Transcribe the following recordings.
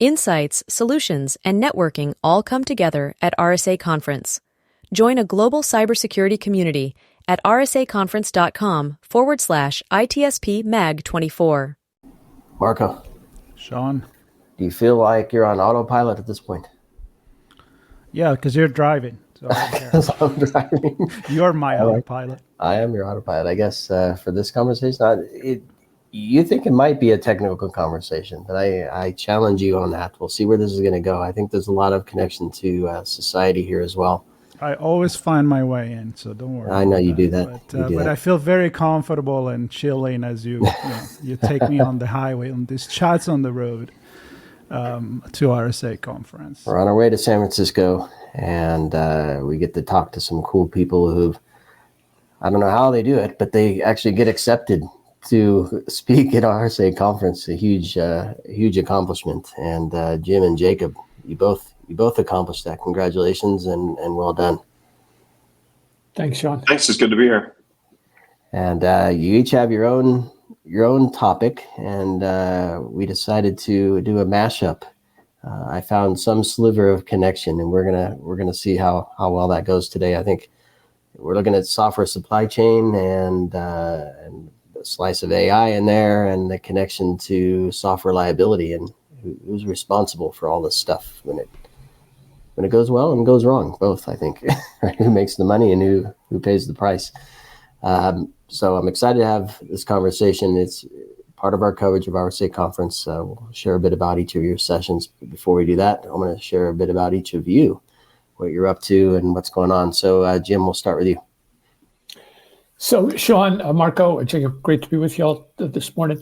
Insights, solutions, and networking all come together at RSA Conference. Join a global cybersecurity community at rsaconference.com/ITSP-MAG24. Marco. Sean. Do you feel like you're on autopilot at this point? Yeah, because you're driving. So Because I'm driving. You're my autopilot. I am your autopilot. I guess for this conversation, you think it might be a technical conversation, but I challenge you on that. We'll see where this is going to go. I think there's a lot of connection to society here as well. I always find my way in, so don't worry. I know you do that. But I feel very comfortable and chilling as you take me on the highway on these chats on the road to RSA Conference. We're on our way to San Francisco, and we get to talk to some cool people who, I don't know how they do it, but they actually get accepted to speak at RSA Conference. A huge accomplishment. And Jim and Jacob, you both accomplished that. Congratulations and well done. Thanks, Sean. Thanks. It's good to be here. And you each have your own topic, and we decided to do a mashup. I found some sliver of connection, and we're gonna see how well that goes today. I think we're looking at software supply chain and a slice of AI in there, and the connection to software liability, and who's responsible for all this stuff when it goes well and goes wrong, both, I think. Who makes the money and who pays the price. So I'm excited to have this conversation. It's part of our coverage of RSA Conference. We'll share a bit about each of your sessions. Before we do that, I'm going to share a bit about each of you, what you're up to and what's going on. So Jim, we'll start with you. So Sean, Marco, Jacob, great to be with you all this morning.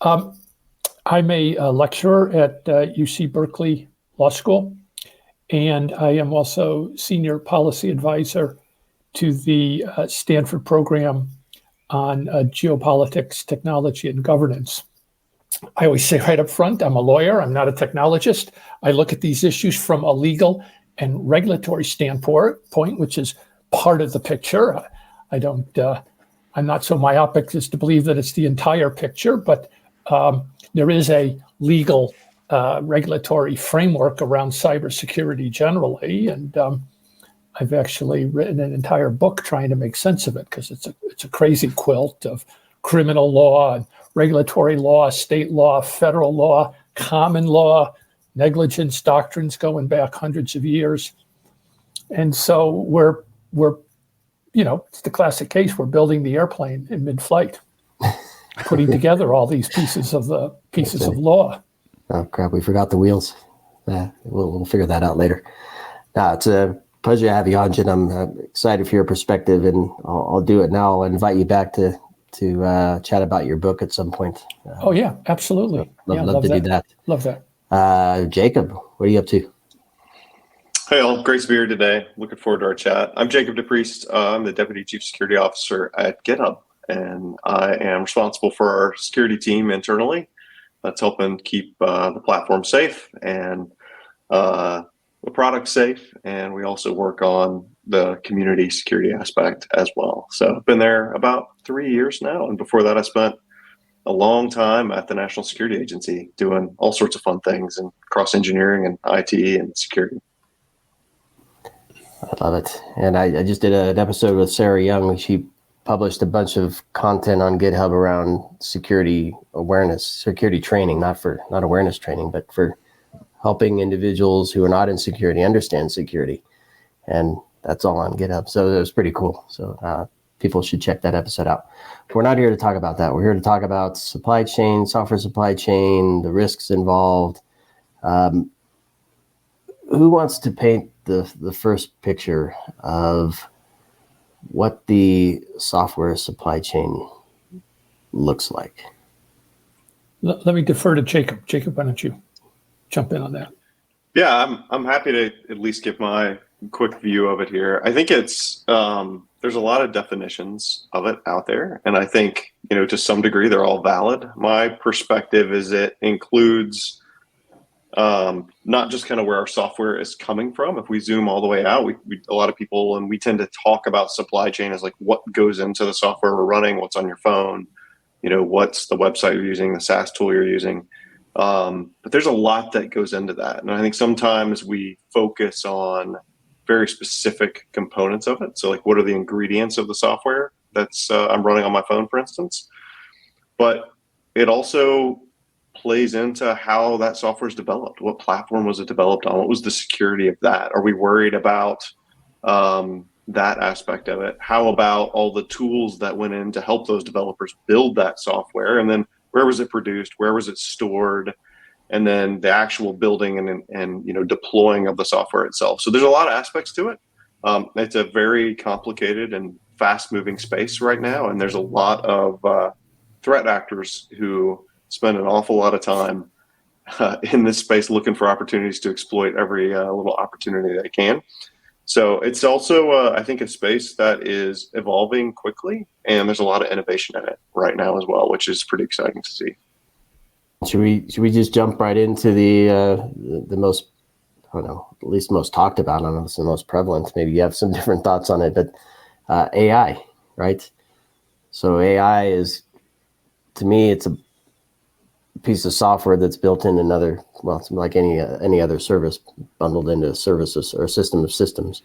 I'm a lecturer at UC Berkeley Law School, and I am also senior policy advisor to the Stanford program on geopolitics, technology, and governance. I always say right up front, I'm a lawyer, I'm not a technologist. I look at these issues from a legal and regulatory standpoint, which is part of the picture. I'm not so myopic as to believe that it's the entire picture, but there is a legal regulatory framework around cybersecurity generally, and I've actually written an entire book trying to make sense of it, because it's a crazy quilt of criminal law and regulatory law, state law, federal law, common law, negligence doctrines going back hundreds of years. And so we're it's the classic case. We're building the airplane in mid-flight, putting together all these pieces of law. Oh crap! We forgot the wheels. We'll figure that out later. It's a pleasure to have you on, Jim. I'm excited for your perspective, and I'll do it now. I'll invite you back to chat about your book at some point. Oh yeah, absolutely. Love to do that. Love that. Jacob, what are you up to? Hey all, great to be here today. Looking forward to our chat. I'm Jacob DePriest. I'm the Deputy Chief Security Officer at GitHub, and I am responsible for our security team internally. That's helping keep the platform safe and the product safe, and we also work on the community security aspect as well. So I've been there about 3 years now, and before that I spent a long time at the National Security Agency doing all sorts of fun things and cross engineering and IT and security. I love it. And I just did an episode with Sarah Young. She published a bunch of content on GitHub around security awareness, security training, not awareness training, but for helping individuals who are not in security understand security. And that's all on GitHub. So it was pretty cool. So people should check that episode out. But we're not here to talk about that. We're here to talk about supply chain, software supply chain, the risks involved. Who wants to paint the first picture of what the software supply chain looks like? Let me defer to Jacob. Jacob, why don't you jump in on that? Yeah, I'm happy to at least give my quick view of it here. I think it's there's a lot of definitions of it out there, and I think to some degree they're all valid. My perspective is it includes not just kind of where our software is coming from. If we zoom all the way out, we a lot of people, and we tend to talk about supply chain as like what goes into the software we're running, what's on your phone, what's the website you're using, the SaaS tool you're using. But there's a lot that goes into that. And I think sometimes we focus on very specific components of it. So like, what are the ingredients of the software that's I'm running on my phone, for instance? But it also plays into how that software is developed. What platform was it developed on? What was the security of that? Are we worried about that aspect of it? How about all the tools that went in to help those developers build that software? And then where was it produced? Where was it stored? And then the actual building and deploying of the software itself. So there's a lot of aspects to it. It's a very complicated and fast-moving space right now, and there's a lot of threat actors who spend an awful lot of time in this space looking for opportunities to exploit every little opportunity they can. So it's also, I think, a space that is evolving quickly, and there's a lot of innovation in it right now as well, which is pretty exciting to see. Should we just jump right into the most, I don't know, at least most talked about, I don't know if it's the most prevalent. Maybe you have some different thoughts on it, but AI, right? So AI is, to me, it's a piece of software that's built in another, well, it's like any other service bundled into services or a system of systems.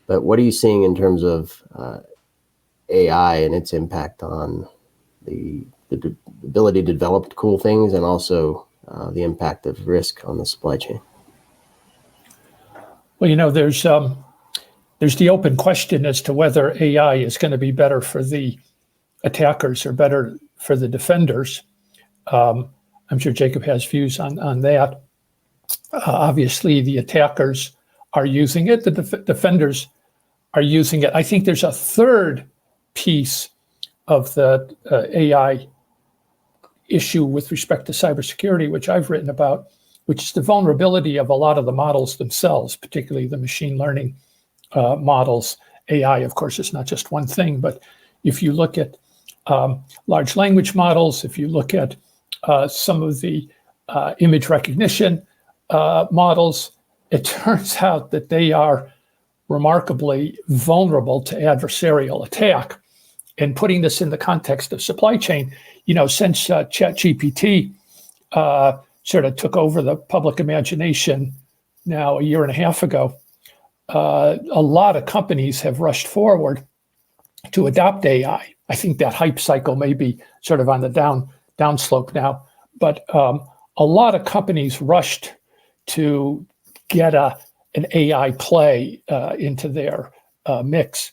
But what are you seeing in terms of AI and its impact on the ability to develop cool things, and also the impact of risk on the supply chain? Well, there's the open question as to whether AI is going to be better for the attackers or better for the defenders. I'm sure Jacob has views on that. Obviously, the attackers are using it. The defenders are using it. I think there's a third piece of the AI issue with respect to cybersecurity, which I've written about, which is the vulnerability of a lot of the models themselves, particularly the machine learning models. AI, of course, is not just one thing, but if you look at large language models, if you look at some of the image recognition models, it turns out that they are remarkably vulnerable to adversarial attack. And putting this in the context of supply chain, since ChatGPT sort of took over the public imagination now a year and a half ago, a lot of companies have rushed forward to adopt AI. I think that hype cycle may be sort of on the downslope now, but a lot of companies rushed to get an AI play into their mix.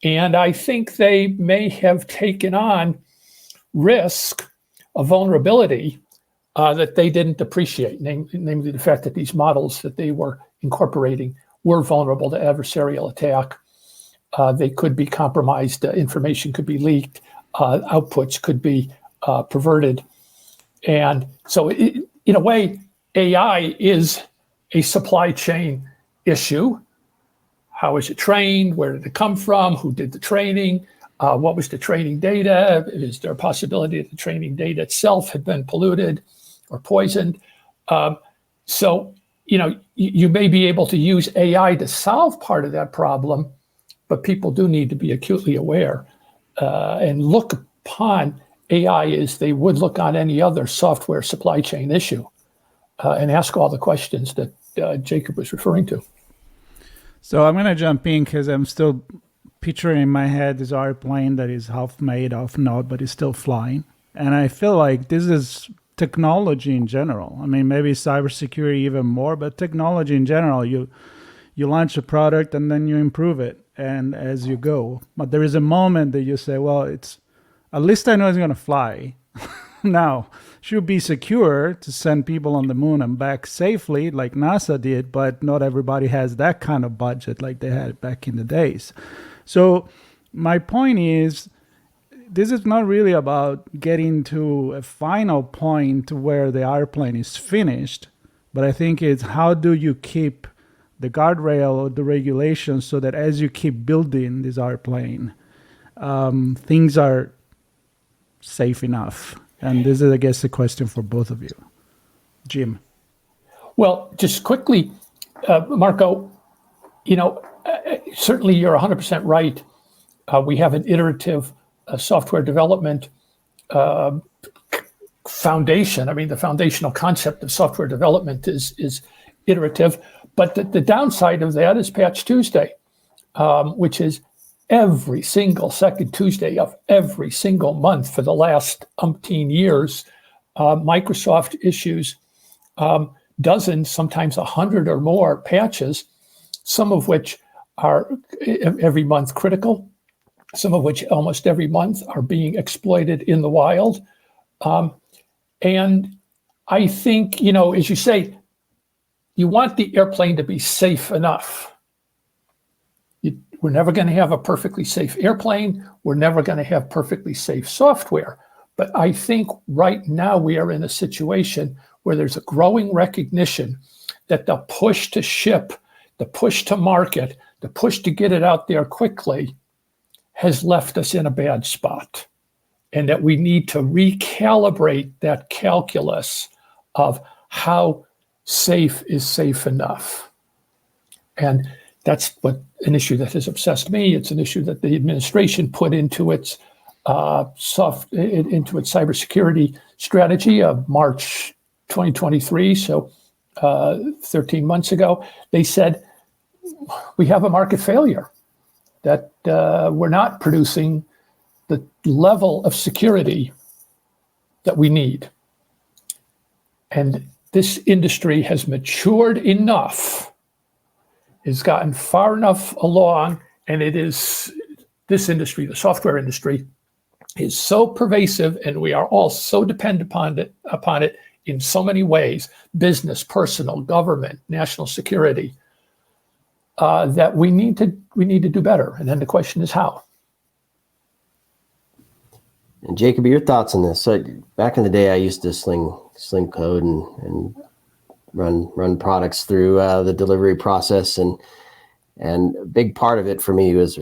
And I think they may have taken on risk, a vulnerability that they didn't appreciate, namely the fact that these models that they were incorporating were vulnerable to adversarial attack. They could be compromised, information could be leaked, outputs could be perverted. And so in a way, AI is a supply chain issue. How is it trained? Where did it come from? Who did the training? What was the training data? Is there a possibility that the training data itself had been polluted or poisoned? So, you may be able to use AI to solve part of that problem, but people do need to be acutely aware and look upon AI as they would look on any other software supply chain issue and ask all the questions that Jacob was referring to. So I'm going to jump in because I'm still picturing in my head this airplane that is half made, half not, but is still flying. And I feel like this is technology in general. I mean, maybe cybersecurity even more, but technology in general. You launch a product and then you improve it, and as you go. But there is a moment that you say, well, it's at least I know it's going to fly. Now, should be secure to send people on the moon and back safely like NASA did, but not everybody has that kind of budget like they had back in the days. So my point is, this is not really about getting to a final point where the airplane is finished, but I think it's how do you keep the guardrail or the regulations so that as you keep building this airplane, things are safe enough. And this is, I guess, a question for both of you. Jim. Well, just quickly, Marco, certainly you're 100% right. We have an iterative software development foundation. I mean, the foundational concept of software development is iterative, but the downside of that is Patch Tuesday, which is every single second Tuesday of every single month for the last umpteen years. Microsoft issues dozens, sometimes 100 or more patches, some of which are every month critical, some of which almost every month are being exploited in the wild. And I think, as you say, you want the airplane to be safe enough. We're never going to have a perfectly safe airplane. We're never going to have perfectly safe software. But I think right now we are in a situation where there's a growing recognition that the push to ship, the push to market, the push to get it out there quickly has left us in a bad spot. And that we need to recalibrate that calculus of how safe is safe enough. And that's an issue that has obsessed me. It's an issue that the administration put into its cybersecurity strategy of March 2023. So 13 months ago, they said, we have a market failure, that we're not producing the level of security that we need. And this industry has matured enough, has gotten far enough along, and this industry, the software industry, is so pervasive, and we are all so dependent upon it in so many ways, business, personal, government, national security, that we need to do better. And then the question is how. And Jacob, your thoughts on this? So back in the day, I used to sling code and run products through the delivery process, and a big part of it for me was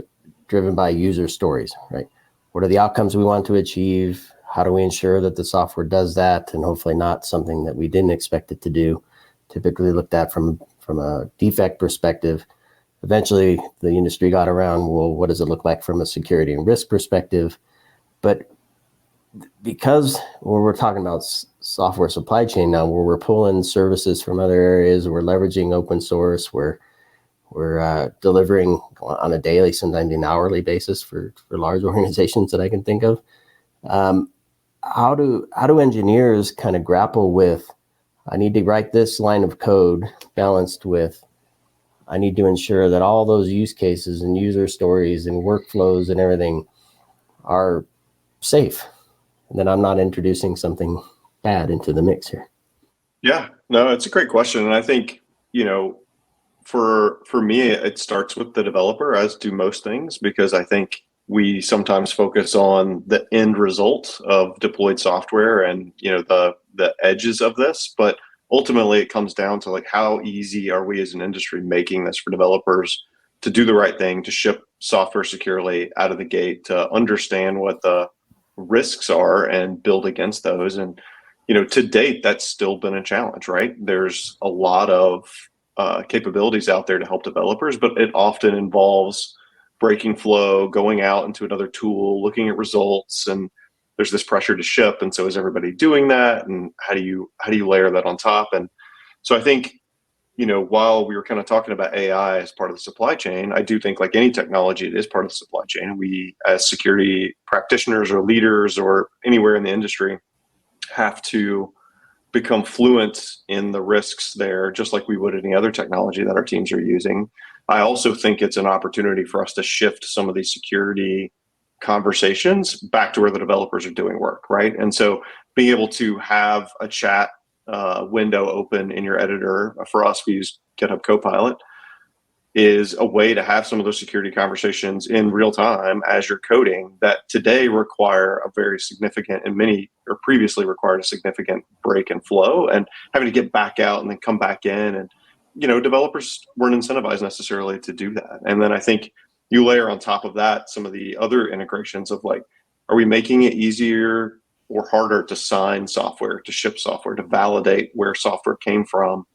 driven by user stories, right? What are the outcomes we want to achieve? How do we ensure that the software does that, and hopefully not something that we didn't expect it to do? Typically looked at from a defect perspective. Eventually, the industry got around, well, what does it look like from a security and risk perspective? But because when we're talking about software supply chain now, where we're pulling services from other areas, we're leveraging open source, we're delivering on a daily, sometimes an hourly basis for large organizations that I can think of. How do engineers kind of grapple with, I need to write this line of code balanced with, I need to ensure that all those use cases and user stories and workflows and everything are safe, and that I'm not introducing something bad into the mix here? Yeah, no, it's a great question. And I think, for me, it starts with the developer, as do most things, because I think we sometimes focus on the end result of deployed software and, the edges of this. But ultimately, it comes down to how easy are we as an industry making this for developers to do the right thing, to ship software securely out of the gate, to understand what the risks are and build against those. And, to date, that's still been a challenge, right? There's a lot of capabilities out there to help developers, but it often involves breaking flow, going out into another tool, looking at results, and there's this pressure to ship. And so is everybody doing that? And how do you layer that on top? And so I think, while we were kind of talking about AI as part of the supply chain, I do think, like any technology, it is part of the supply chain. We, as security practitioners or leaders or anywhere in the industry, have to become fluent in the risks there, just like we would any other technology that our teams are using. I also think it's an opportunity for us to shift some of these security conversations back to where the developers are doing work, right? And so being able to have a chat window open in your editor, for us, we use GitHub Copilot, is a way to have some of those security conversations in real time as you're coding that today require a very significant, and many or previously required a significant break and flow, and having to get back out and then come back in. And, developers weren't incentivized necessarily to do that. And then I think you layer on top of that some of the other integrations of are we making it easier or harder to sign software, to ship software, to validate where software came from?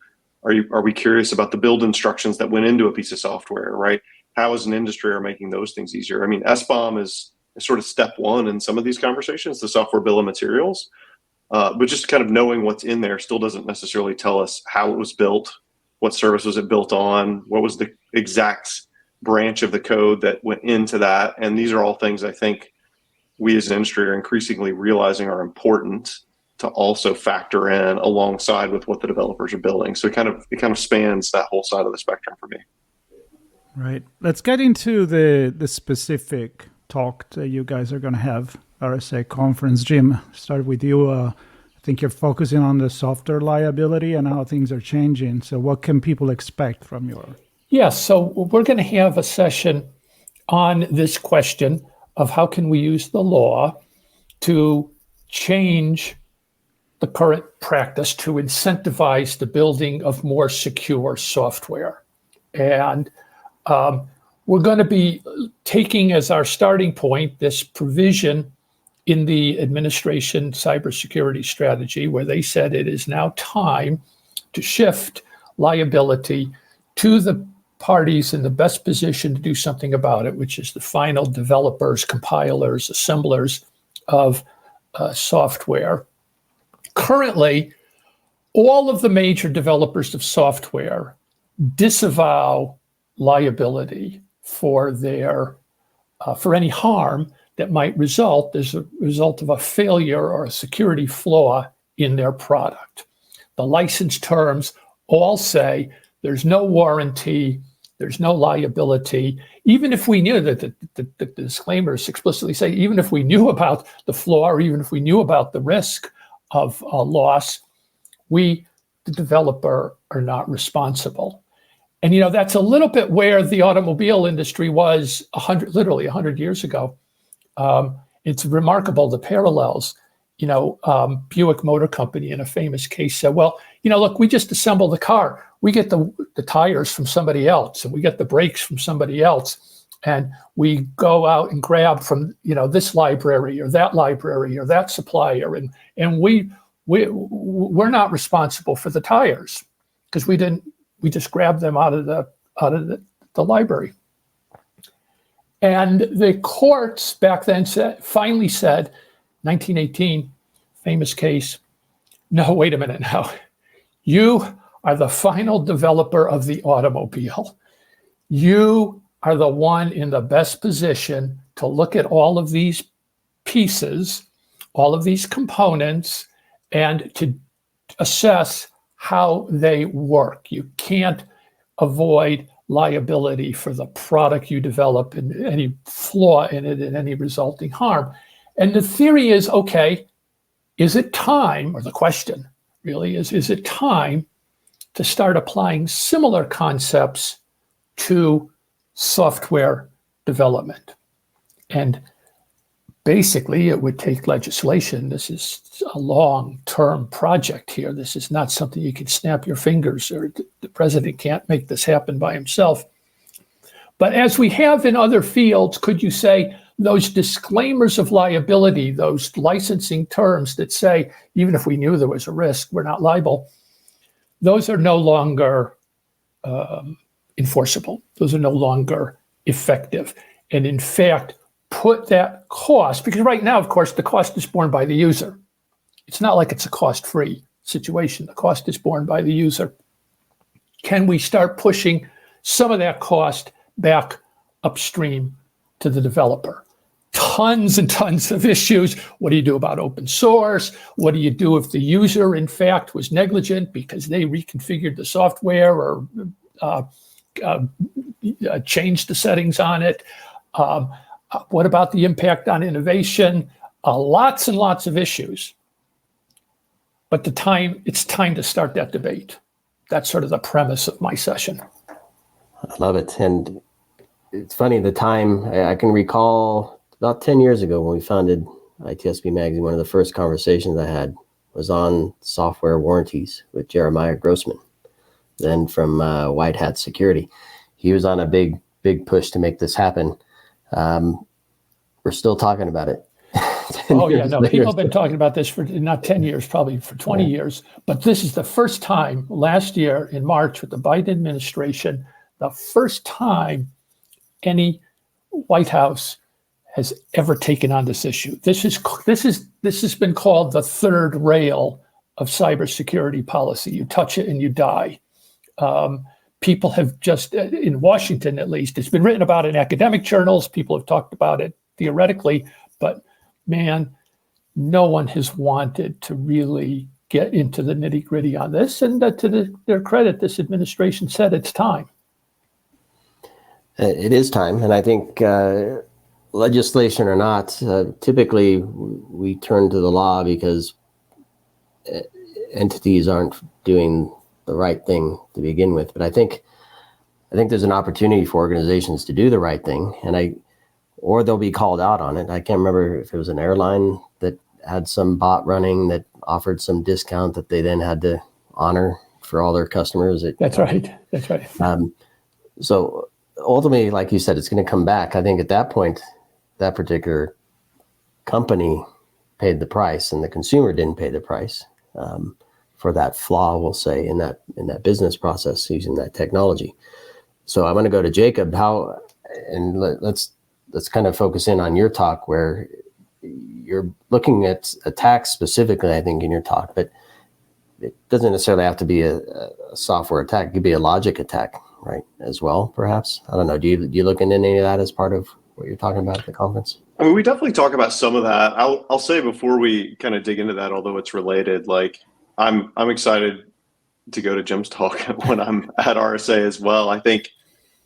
Are we curious about the build instructions that went into a piece of software, right? How as an industry are making those things easier? I mean, SBOM is sort of step one in some of these conversations, the software bill of materials. But just kind of knowing what's in there still doesn't necessarily tell us how it was built, what service was it built on, what was the exact branch of the code that went into that. And these are all things I think we as an industry are increasingly realizing are important to also factor in alongside with what the developers are building. So it kind of spans that whole side of the spectrum for me. Right. Let's get into the specific talk that you guys are going to have, RSA Conference. Jim, start with you. I think you're focusing on the software liability and how things are changing. So what can people expect from your... Yes, so we're going to have a session on this question of how can we use the law to change the current practice to incentivize the building of more secure software. And we're going to be taking as our starting point this provision in the administration cybersecurity strategy, where they said it is now time to shift liability to the parties in the best position to do something about it, which is the final developers, compilers, assemblers of software. Currently, all of the major developers of software disavow liability for their for any harm that might result as a result of a failure or a security flaw in their product. The license terms all say there's no warranty, there's no liability. Even if we knew that the disclaimers explicitly say, even if we knew about the flaw or even if we knew about the risk of loss, we, the developer, are not responsible. And that's a little bit where the automobile industry was literally 100 years ago. It's remarkable, the parallels. Buick Motor Company in a famous case said, well, look, we just assemble the car. We get the tires from somebody else, and we get the brakes from somebody else. And we go out and grab from, this library or that supplier. And we're not responsible for the tires because we just grabbed them out of the library. And the courts back then finally said, 1918, famous case, no, wait a minute now. You are the final developer of the automobile. You are the one in the best position to look at all of these pieces, all of these components, and to assess how they work. You can't avoid liability for the product you develop and any flaw in it and any resulting harm. And the theory is, okay, is it time, or the question really is it time to start applying similar concepts to software development? And basically, it would take legislation. This is a long-term project here. This is not something you can snap your fingers, or the president can't make this happen by himself. But as we have in other fields, could you say those disclaimers of liability, those licensing terms that say, even if we knew there was a risk, we're not liable, those are no longer enforceable. Those are no longer effective. And in fact, put that cost, because right now, of course, the cost is borne by the user. It's not like it's a cost-free situation. The cost is borne by the user. Can we start pushing some of that cost back upstream to the developer? Tons and tons of issues. What do you do about open source? What do you do if the user, in fact, was negligent because they reconfigured the software or changed the settings on it? What about the impact on innovation? Lots and lots of issues. But it's time to start that debate. That's sort of the premise of my session. I love it. And it's funny, the time, I can recall about 10 years ago when we founded ITSP Magazine, one of the first conversations I had was on software warranties with Jeremiah Grossman, then from White Hat Security. He was on a big push to make this happen. We're still talking about it. Oh, yeah, no, people have been talking about this for not 10 years, probably for 20 years. But this is the first time last year in March with the Biden administration, the first time any White House has ever taken on this issue. This has been called the third rail of cybersecurity policy. You touch it and you die. People have just, in Washington at least, it's been written about in academic journals. People have talked about it theoretically, but man, no one has wanted to really get into the nitty gritty on this. And to their credit, this administration said it's time. It is time. And I think legislation or not, typically we turn to the law because entities aren't doing the right thing to begin with. But I think there's an opportunity for organizations to do the right thing, or they'll be called out on it. I can't remember if it was an airline that had some bot running that offered some discount that they then had to honor for all their customers. That's right. So ultimately, like you said, it's going to come back. I think at that point, that particular company paid the price, and the consumer didn't pay the price for that flaw, we'll say, in that business process using that technology. So I'm going to go to Jacob. Let's kind of focus in on your talk, where you're looking at attacks specifically, I think, in your talk, but it doesn't necessarily have to be a software attack. It could be a logic attack, right, as well, perhaps. I don't know. Do you look into any of that as part of what you're talking about at the conference? I mean, we definitely talk about some of that. I'll say before we kind of dig into that, although it's related, like I'm excited to go to Jim's talk when I'm at RSA as well. I think,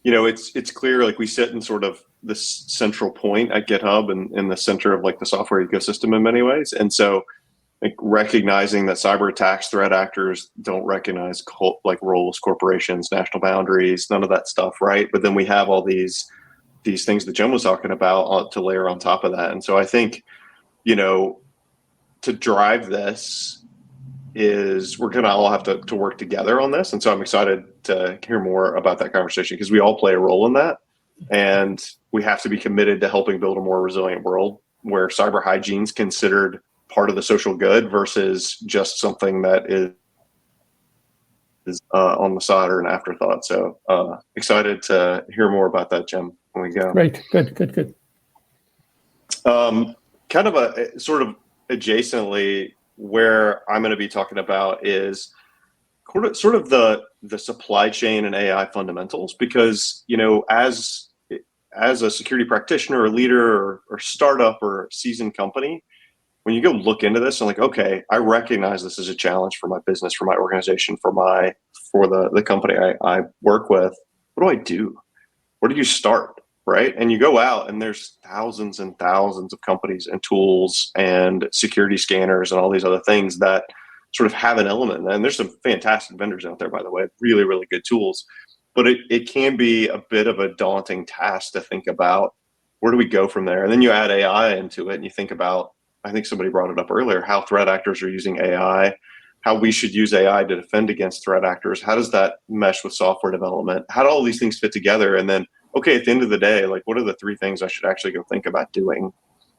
it's clear, like we sit in sort of this central point at GitHub and in the center of like the software ecosystem in many ways. And so like recognizing that cyber attacks, threat actors don't recognize like roles, corporations, national boundaries, none of that stuff, right? But then we have all these things that Jim was talking about to layer on top of that. And so I think, to drive this is we're going to all have to work together on this. And so I'm excited to hear more about that conversation because we all play a role in that. And we have to be committed to helping build a more resilient world where cyber hygiene is considered part of the social good versus just something that is on the side or an afterthought. So excited to hear more about that, Jim, when we go. Great. Good. Kind of a sort of adjacently where I'm going to be talking about is sort of the supply chain and AI fundamentals, because, as a security practitioner or leader or startup or seasoned company, when you go look into this and like, okay, I recognize this is a challenge for my business, for my organization, for the company I work with. What do I do? Where do you start? Right. And you go out and there's thousands and thousands of companies and tools and security scanners and all these other things that sort of have an element. And there's some fantastic vendors out there, by the way, really, really good tools. But it can be a bit of a daunting task to think about where do we go from there? And then you add AI into it and you think about, I think somebody brought it up earlier, how threat actors are using AI, how we should use AI to defend against threat actors. How does that mesh with software development? How do all these things fit together? And then, okay, at the end of the day, like, what are the three things I should actually go think about doing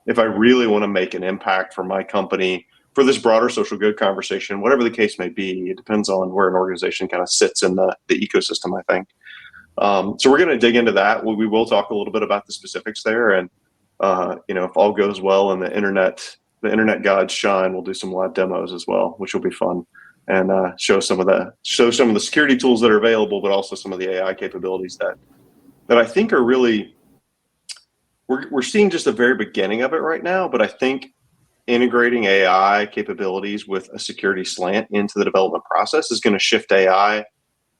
if I really want to make an impact for my company, for this broader social good conversation, whatever the case may be? It depends on where an organization kind of sits in the ecosystem, I think. So we're going to dig into that. We will talk a little bit about the specifics there. And, if all goes well and the internet gods shine, we'll do some live demos as well, which will be fun, and show some of the security tools that are available, but also some of the AI capabilities that I think are really, we're seeing just the very beginning of it right now. But I think integrating AI capabilities with a security slant into the development process is going to shift AI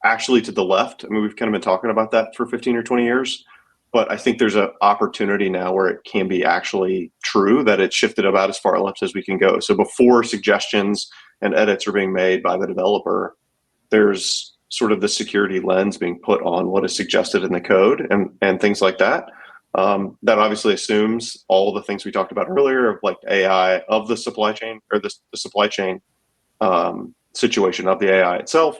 actually to the left. I mean, we've kind of been talking about that for 15 or 20 years, but I think there's an opportunity now where it can be actually true that it's shifted about as far left as we can go. So before suggestions and edits are being made by the developer, there's sort of the security lens being put on what is suggested in the code and things like that. That obviously assumes all the things we talked about earlier of like AI of the supply chain, or the supply chain situation of the AI itself,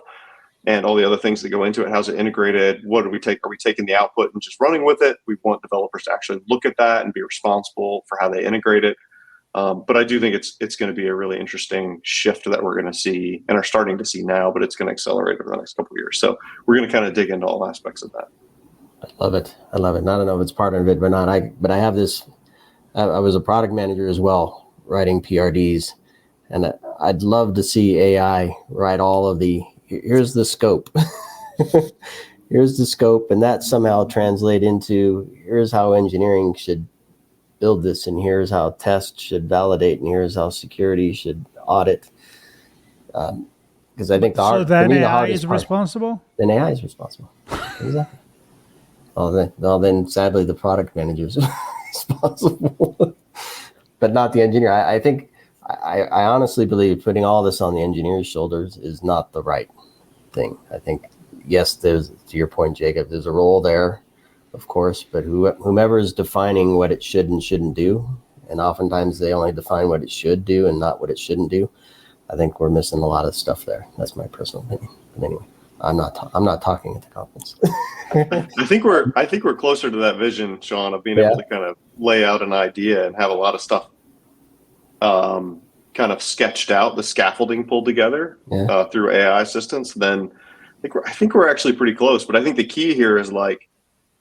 and all the other things that go into it. How's it integrated? What do we take? Are we taking the output and just running with it? We want developers to actually look at that and be responsible for how they integrate it. But I do think it's going to be a really interesting shift that we're going to see and are starting to see now, but it's going to accelerate over the next couple of years. So we're going to kind of dig into all aspects of that. I love it. I don't know if it's part of it or not. But I have this I was a product manager as well, writing PRDs, and I'd love to see AI write all of here's the scope. Here's the scope, and that somehow translate into here's how engineering should build this, and here's how test should validate, and here's how security should audit. Because I think then AI is responsible? Then AI is responsible. Exactly. Well, then sadly the product manager is responsible, but not the engineer. I think I honestly believe putting all this on the engineer's shoulders is not the right thing. I think, yes, there's, to your point, Jacob, there's a role there, of course, but whomever is defining what it should and shouldn't do, and oftentimes they only define what it should do and not what it shouldn't do, I think we're missing a lot of stuff there. That's my personal opinion. But anyway, I'm not talking at the conference. I think we're closer to that vision, Sean, of being able to kind of lay out an idea and have a lot of stuff kind of sketched out, the scaffolding pulled together through AI assistance. Then I think we're actually pretty close. But I think the key here is, like,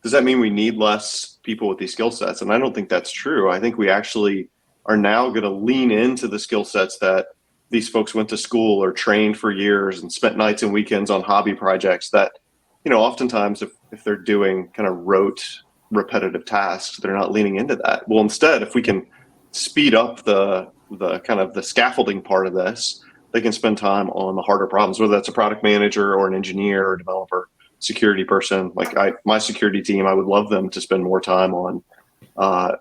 does that mean we need less people with these skill sets? And I don't think that's true. I think we actually are now going to lean into the skill sets that these folks went to school or trained for years and spent nights and weekends on hobby projects that, oftentimes if they're doing kind of rote, repetitive tasks, they're not leaning into that. Well, instead, if we can speed up the kind of the scaffolding part of this, they can spend time on the harder problems, whether that's a product manager or an engineer or developer, security person. Like my security team, I would love them to spend more time on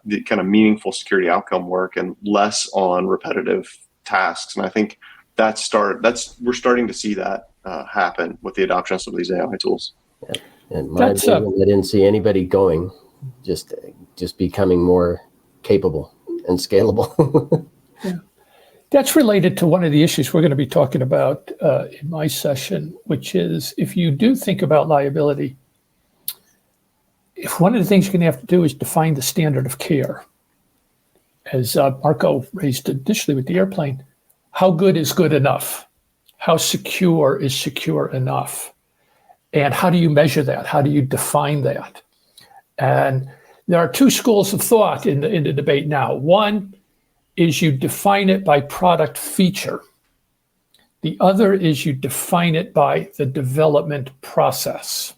the kind of meaningful security outcome work and less on repetitive tasks. And I think we're starting to see that happen with the adoption of some of these AI tools. Yeah. And my opinion, I didn't see anybody going, just becoming more capable and scalable. Yeah. That's related to one of the issues we're going to be talking about in my session, which is, if you do think about liability, if one of the things you're going to have to do is define the standard of care. As Marco raised initially with the airplane, how good is good enough? How secure is secure enough? And how do you measure that? How do you define that? And there are two schools of thought in the debate now. One is you define it by product feature. The other is you define it by the development process.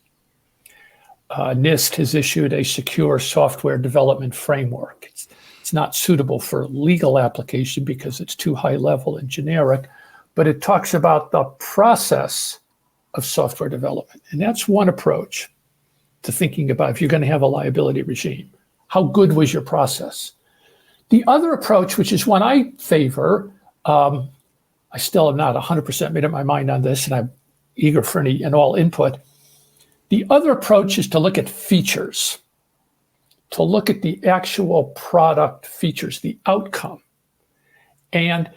NIST has issued a secure software development framework. It's not suitable for legal application because it's too high level and generic, but it talks about the process of software development. And that's one approach to thinking about if you're going to have a liability regime. How good was your process? The other approach, which is one I favor, I still have not 100% made up my mind on this, and I'm eager for any and all input. The other approach is to look at features, to look at the actual product features, the outcome. And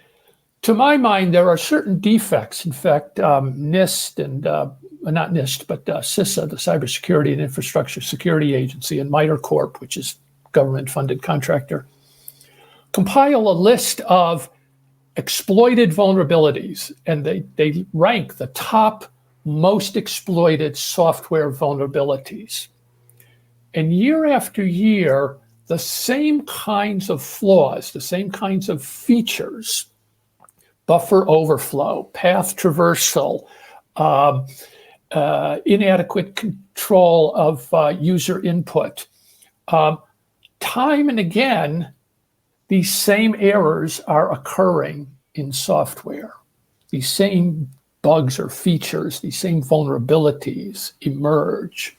to my mind, there are certain defects. In fact, NIST and, not NIST, but CISA, the Cybersecurity and Infrastructure Security Agency, and MITRE Corp, which is government-funded contractor, compile a list of exploited vulnerabilities, and they rank the top most exploited software vulnerabilities. And year after year, the same kinds of flaws, the same kinds of features, buffer overflow, path traversal, inadequate control of user input. Time and again, these same errors are occurring in software. These same bugs or features, these same vulnerabilities emerge.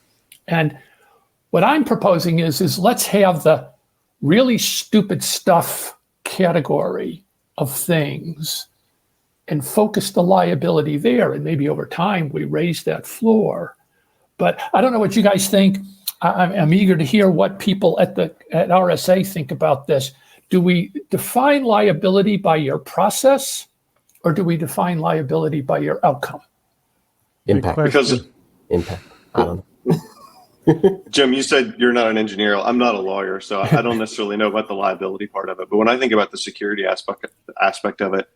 And what I'm proposing is let's have the really stupid stuff category of things and focus the liability there. And maybe over time we raise that floor. But I don't know what you guys think. I'm eager to hear what people at RSA think about this. Do we define liability by your process, or do we define liability by your outcome? Impact. Impact. I don't know. Jim, you said you're not an engineer. I'm not a lawyer, so I don't necessarily know about the liability part of it. But when I think about the security aspect of it,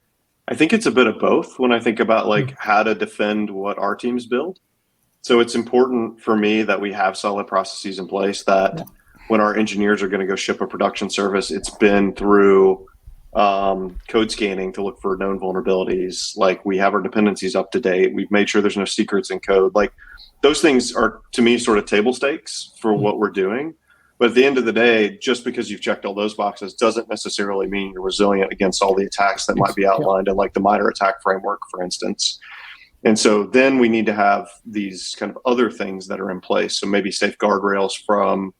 I think it's a bit of both when I think about like how to defend what our teams build. So it's important for me that we have solid processes in place that when our engineers are going to go ship a production service, it's been through code scanning to look for known vulnerabilities. Like, we have our dependencies up to date. We've made sure there's no secrets in code. Like, those things are, to me, sort of table stakes for what we're doing. But at the end of the day, just because you've checked all those boxes doesn't necessarily mean you're resilient against all the attacks that might be outlined in, like, the MITRE attack framework, for instance. And so then we need to have these kind of other things that are in place. So maybe safe guardrails from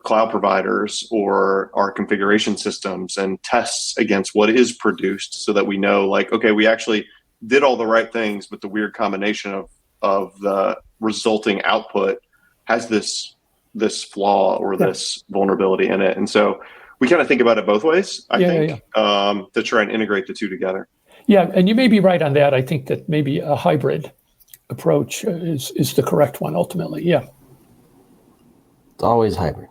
cloud providers or our configuration systems, and tests against what is produced, so that we know, like, okay, we actually did all the right things, but the weird combination of the resulting output has this flaw or this vulnerability in it. And so we kind of think about it both ways, I think, to try and integrate the two together. Yeah, and you may be right on that. I think that maybe a hybrid approach is the correct one ultimately. Yeah. It's always hybrid.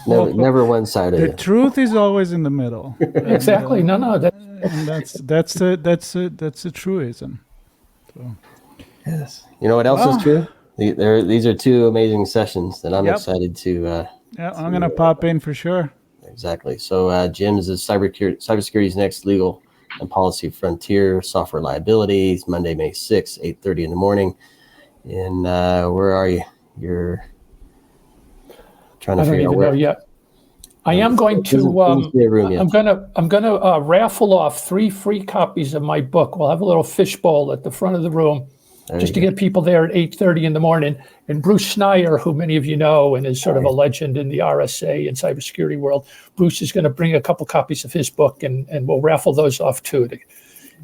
Never one sided. The truth is always in the middle. Exactly. No. That's a truism. So. Yes. You know what else is true? These are two amazing sessions that I'm excited to. I'm going to pop in for sure. Exactly. So Jim's is cybersecurity's next legal and policy frontier, software liability. It's Monday, May 6th, 8:30 in the morning. And where are you? You're trying to figure out where. I don't even know yet. I am going to. I'm going to raffle off 3 free copies of my book. We'll have a little fishbowl at the front of the room, just to get people there at 8:30 in the morning. And Bruce Schneier, who many of you know and is sort of a legend in the RSA and cybersecurity world, Bruce is going to bring a couple copies of his book, and we'll raffle those off too.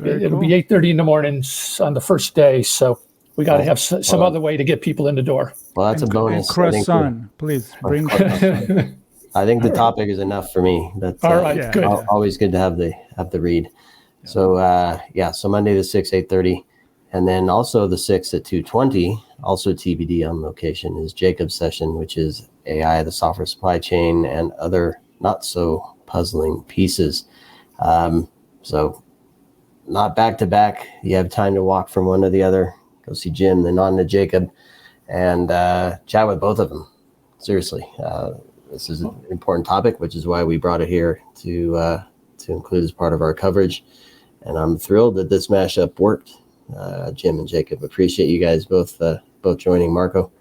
It'll be 8:30 in the morning on the first day, so we got to have some other way to get people in the door. Well, that's a bonus. Croissant, please bring. I think the topic is enough for me. That's all right. Good. Always good to have the read. Yeah. So so Monday the 6th, 8:30. And then also the 6th at 2:20, also TBD on location, is Jacob's session, which is AI, the software supply chain, and other not so puzzling pieces. So not back to back. You have time to walk from one to the other. Go see Jim, then on to Jacob, and chat with both of them. Seriously, this is an important topic, which is why we brought it here to include as part of our coverage. And I'm thrilled that this mashup worked. Jim and Jacob, appreciate you guys both joining. Marco,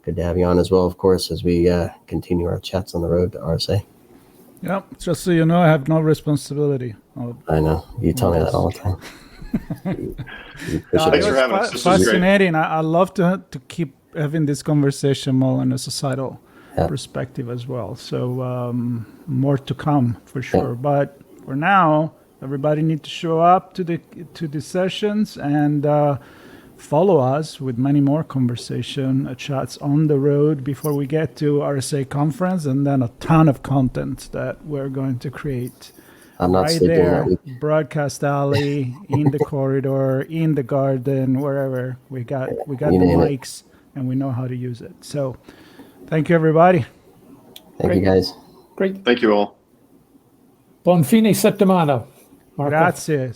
good to have you on as well, of course, as we continue our chats on the road to RSA. Yep, just so you know, I have no responsibility. I know, you tell me that all the time. Thanks for having us. This was fascinating. I love to keep having this conversation more on a societal perspective as well. So more to come for sure. But for now, everybody need to show up to the sessions and follow us with many more conversation chats on the road before we get to RSA Conference, and then a ton of content that we're going to create. I'm not right sleeping there, that week. Broadcast alley, in the corridor, in the garden, wherever we got the mics and we know how to use it. So, thank you, everybody. Thank you, guys. Great. Thank you all. Buon fine settimana. Marco. Grazie.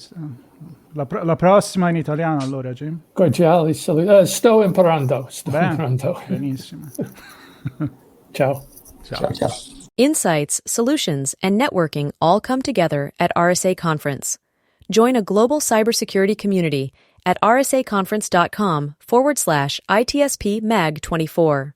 La prossima in italiano allora, Jim. Cordiali saluti. Sto imparando. Benissimo. Ciao. Ciao. Insights, solutions, and networking all come together at RSA Conference. Join a global cybersecurity community at rsaconference.com/ITSP Mag 24.